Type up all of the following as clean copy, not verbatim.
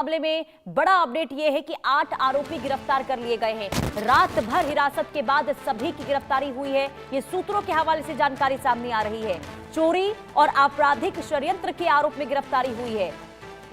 मामले में बड़ा अपडेट यह है कि 8 आरोपी गिरफ्तार कर लिए गए हैं। रात भर हिरासत के बाद सभी की गिरफ्तारी हुई है। ये सूत्रों के हवाले से जानकारी सामने आ रही है। चोरी और आपराधिक षड्यंत्र के आरोप में गिरफ्तारी हुई है।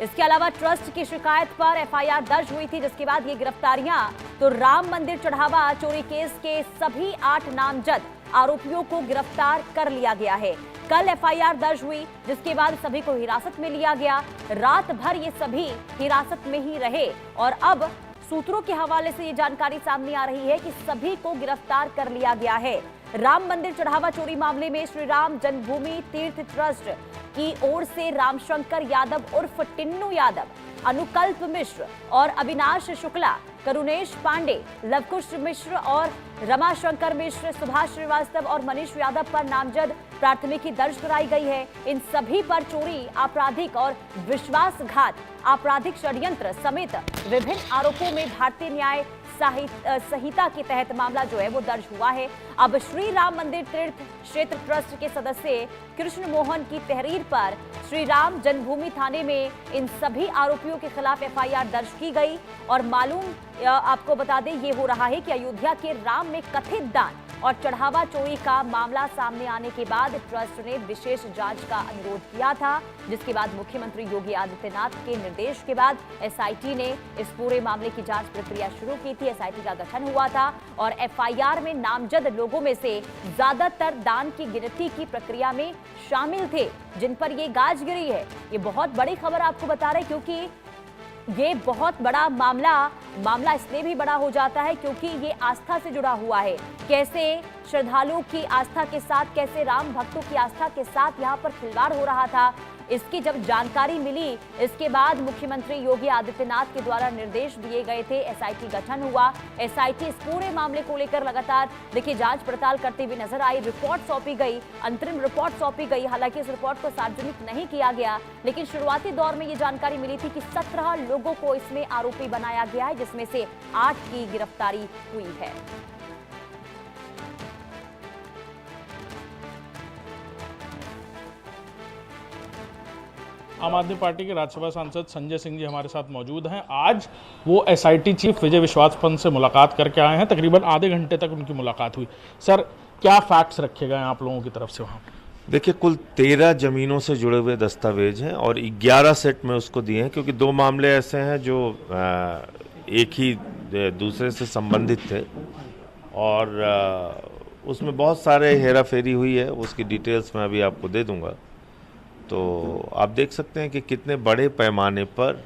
इसके अलावा ट्रस्ट की शिकायत पर एफआईआर दर्ज हुई थी, जिसके बाद ये गिरफ्तारियां। तो राम मंदिर चढ़ावा चोरी केस के सभी 8 नामजद आरोपियों को गिरफ्तार कर लिया गया है। कल एफआईआर दर्ज हुई, जिसके बाद सभी को हिरासत में लिया गया। रात भर ये सभी हिरासत में ही रहे और अब सूत्रों के हवाले से ये जानकारी सामने आ रही है कि सभी को गिरफ्तार कर लिया गया है। राम मंदिर चढ़ावा चोरी मामले में श्री राम जन्मभूमि तीर्थ ट्रस्ट की ओर से रामशंकर यादव उर्फ टिन्नू यादव, अनुकल्प मिश्र और अविनाश शुक्ला, करुणेश पांडे, लवकुश मिश्र और रमाशंकर मिश्र, सुभाष श्रीवास्तव और मनीष यादव पर नामजद प्राथमिकी दर्ज कराई गई है। इन सभी पर चोरी, आपराधिक और विश्वासघात, आपराधिक षड्यंत्र समेत विभिन्न आरोपों में भारतीय न्याय संहिता के तहत मामला जो है वो दर्ज हुआ है। अब श्री राम मंदिर तीर्थ क्षेत्र ट्रस्ट के सदस्य कृष्ण मोहन की तहरीर पर श्री राम जन्मभूमि थाने में इन सभी आरोपियों के खिलाफ एफआईआर दर्ज की गई। और मालूम आपको बता दें, ये हो रहा है कि अयोध्या के राम में कथित दान और चढ़ावा चोरी का मामला सामने आने के बाद ट्रस्ट ने विशेष जांच का अनुरोध किया था, जिसके बाद मुख्यमंत्री योगी आदित्यनाथ के निर्देश के बाद एसआईटी ने इस पूरे मामले की जांच प्रक्रिया शुरू की थी। एसआईटी का गठन हुआ था और एफआईआर में नामजद लोगों में से ज्यादातर दान की गिनती की प्रक्रिया में शामिल थे, जिन पर ये गाज गिरी है। ये बहुत बड़ी खबर आपको बता रहे, क्योंकि ये बहुत बड़ा मामला इसलिए भी बड़ा हो जाता है क्योंकि ये आस्था से जुड़ा हुआ है। कैसे श्रद्धालुओं की आस्था के साथ, कैसे राम भक्तों की आस्था के साथ यहाँ पर खिलवाड़ हो रहा था, इसकी जब जानकारी मिली, इसके बाद मुख्यमंत्री योगी आदित्यनाथ के द्वारा निर्देश दिए गए थे, एसआईटी गठन हुआ। एसआईटी इस पूरे मामले को लेकर लगातार देखिए जांच पड़ताल करते हुए नजर आई। रिपोर्ट सौंपी गई, अंतरिम रिपोर्ट सौंपी गई। हालांकि इस रिपोर्ट को सार्वजनिक नहीं किया गया, लेकिन शुरुआती दौर में ये जानकारी मिली थी कि 17 लोगों को इसमें आरोपी बनाया गया है, जिसमें से 8 की गिरफ्तारी हुई है। आम आदमी पार्टी के राज्यसभा सांसद संजय सिंह जी हमारे साथ मौजूद हैं। आज वो एसआईटी चीफ विजय विश्वास पंत से मुलाकात करके आए हैं। तकरीबन आधे घंटे तक उनकी मुलाकात हुई। सर, क्या फैक्ट्स रखे गए आप लोगों की तरफ से वहाँ? देखिए, कुल 13 जमीनों से जुड़े हुए दस्तावेज हैं और 11 सेट में उसको दिए हैं, क्योंकि 2 मामले ऐसे हैं जो एक ही दूसरे से संबंधित थे और उसमें बहुत सारे हेरा फेरी हुई है। उसकी डिटेल्स मैं अभी आपको दे दूंगा। तो आप देख सकते हैं कि कितने बड़े पैमाने पर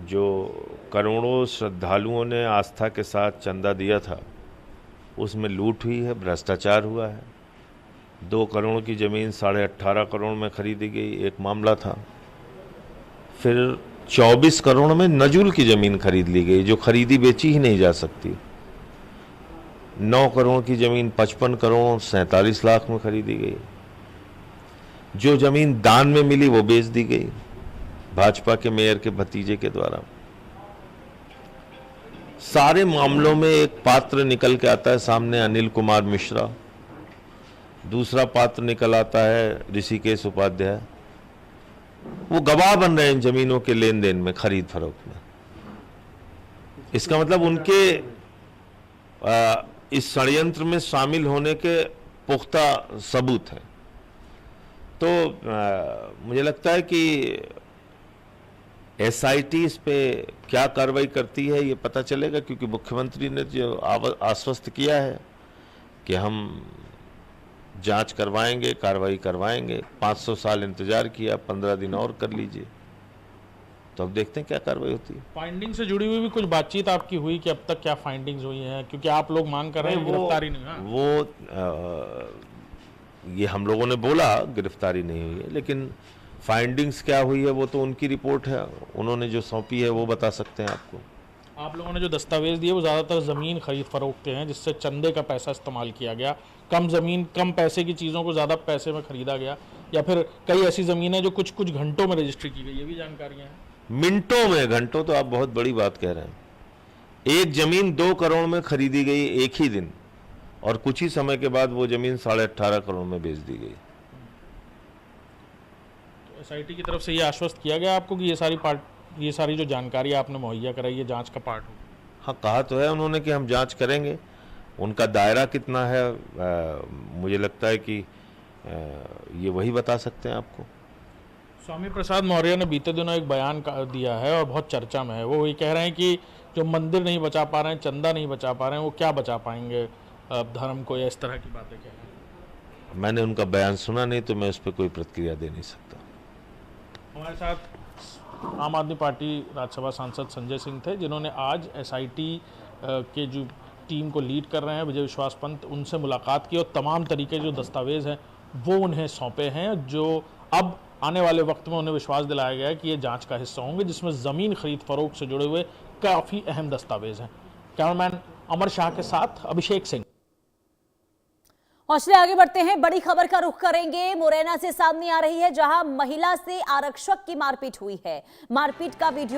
जो करोड़ों श्रद्धालुओं ने आस्था के साथ चंदा दिया था, उसमें लूट हुई है, भ्रष्टाचार हुआ है। 2 करोड़ की ज़मीन 18.5 करोड़ में खरीदी गई, एक मामला था। फिर 24 करोड़ में नजुल की ज़मीन खरीद ली गई, जो खरीदी बेची ही नहीं जा सकती। 9 करोड़ की ज़मीन 55 करोड़ 47 लाख में खरीदी गई। जो जमीन दान में मिली वो बेच दी गई भाजपा के मेयर के भतीजे के द्वारा। सारे मामलों में एक पात्र निकल के आता है सामने, अनिल कुमार मिश्रा। दूसरा पात्र निकल आता है ऋषिकेश उपाध्याय। वो गवाह बन रहे हैं इन जमीनों के लेन देन में, खरीद फरोख्त में। इसका मतलब उनके इस षड्यंत्र में शामिल होने के पुख्ता सबूत हैं। तो मुझे लगता है कि एसआईटी इस पे क्या कार्रवाई करती है ये पता चलेगा, क्योंकि मुख्यमंत्री ने जो आश्वस्त किया है कि हम जांच करवाएंगे, कार्रवाई करवाएंगे। 500 साल इंतजार किया, 15 दिन और कर लीजिए। तो अब देखते हैं क्या कार्रवाई होती है। फाइंडिंग से जुड़ी हुई भी कुछ बातचीत आपकी हुई कि अब तक क्या फाइंडिंग्स हुई हैं? क्योंकि आप लोग मांग कर रहे हैं गिरफ्तारी नहीं। ये हम लोगों ने बोला गिरफ्तारी नहीं हुई है, लेकिन फाइंडिंग्स क्या हुई है वो तो उनकी रिपोर्ट है। उन्होंने जो सौंपी है वो बता सकते हैं आपको। आप लोगों ने जो दस्तावेज दिए वो ज़्यादातर ज़मीन खरीद फरोख्त के हैं, जिससे चंदे का पैसा इस्तेमाल किया गया। कम ज़मीन, कम पैसे की चीज़ों को ज़्यादा पैसे में खरीदा गया, या फिर कई ऐसी ज़मीनें जो कुछ कुछ घंटों में रजिस्ट्री की गई, ये भी जानकारियाँ हैं। मिनटों में, घंटों तो आप बहुत बड़ी बात कह रहे हैं। एक जमीन 2 करोड़ में खरीदी गई एक ही दिन, और कुछ ही समय के बाद वो जमीन 18.5 करोड़ में बेच दी गई। तो एसआईटी की तरफ से ये आश्वस्त किया गया आपको कि ये सारी ये सारी जो जानकारी आपने मुहैया कराई ये जांच का पार्ट हो? हाँ, कहा तो है उन्होंने कि हम जांच करेंगे। उनका दायरा कितना है मुझे लगता है कि ये वही बता सकते हैं आपको। स्वामी प्रसाद मौर्य ने बीते दिनों एक बयान दिया है और बहुत चर्चा में है। वो ये कह रहे हैं कि जो मंदिर नहीं बचा पा रहे हैं, चंदा नहीं बचा पा रहे हैं, वो क्या बचा पाएंगे धर्म को, या इस तरह की बातें कह रहे हैं। मैंने उनका बयान सुना नहीं तो मैं उस पर कोई प्रतिक्रिया दे नहीं सकता। हमारे साथ आम आदमी पार्टी राज्यसभा सांसद संजय सिंह थे, जिन्होंने आज एसआईटी के जो टीम को लीड कर रहे हैं विजय विश्वास पंत, उनसे मुलाकात की और तमाम तरीके जो दस्तावेज हैं वो उन्हें सौंपे हैं, जो अब आने वाले वक्त में उन्हें विश्वास दिलाया गया है कि ये जांच का हिस्सा होंगे, जिसमें ज़मीन खरीद फरोख्त से जुड़े हुए काफ़ी अहम दस्तावेज हैं। कैमरामैन अमर शाह के साथ अभिषेक सिंह। और चलिए आगे बढ़ते हैं, बड़ी खबर का रुख करेंगे। मुरैना से सामने आ रही है, जहां महिला से आरक्षक की मारपीट हुई है। मारपीट का वीडियो